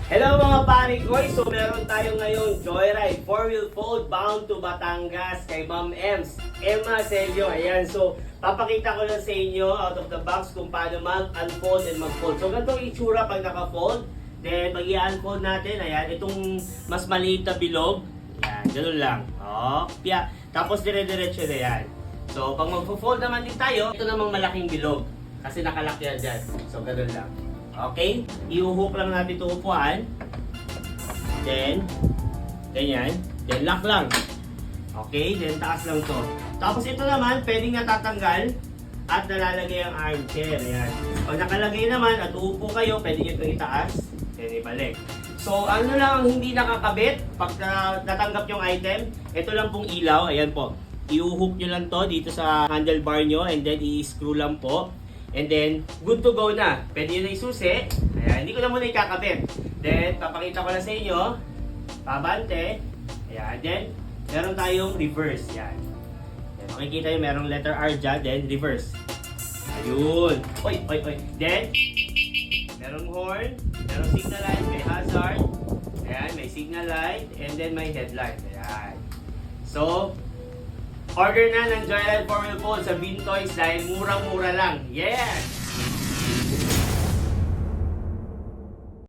Hello mga pare ko! So meron tayo ngayon Joyride 4-wheel fold bound to Batangas kay Ma'am Ems Emma Celio. Ayan, so papakita ko lang sa inyo out of the box kung paano mag-unfold and mag-fold. So ganito yung itsura pag naka-fold. Then pag i-unfold natin, ayan, itong mas maliit na bilog. Ayan, ganun lang. Oh, yeah. Tapos dire-diretso na yan. So pag mag-fold naman din tayo, ito namang malaking bilog. Kasi nakalak yan dyan. So ganun lang. Okay, i-hook lang natin ito upuan. Then, ganyan. Then, lock lang. Okay, then taas lang to. Tapos ito naman, pwedeng natatanggal at nalalagay ang armchair. Ayan. Pag nakalagay naman at uupo kayo, pwede nyo itong itaas. Then, ibalik. So, ano lang ang hindi nakakabit pag natanggap yung item? Ito lang pong ilaw. Ayan po. I-hook nyo lang to dito sa handlebar nyo and then i-screw lang po. And then, good to go na. Pwede yun na isusi. Ayan, hindi ko na muna ikakabit. Then, papakita ko na sa inyo. Pabante. Ayan, then, meron tayong reverse. Ayan. Then, makikita nyo, merong letter R dyan. Then, reverse. Ayun. Oy. Then, merong horn. Merong signal light. May hazard. Ayan, may signal light. And then, may headlight. Ayan. So, order na ng Joyride 4-wheel fold sa Vintoys dahil murang-mura lang. Yes!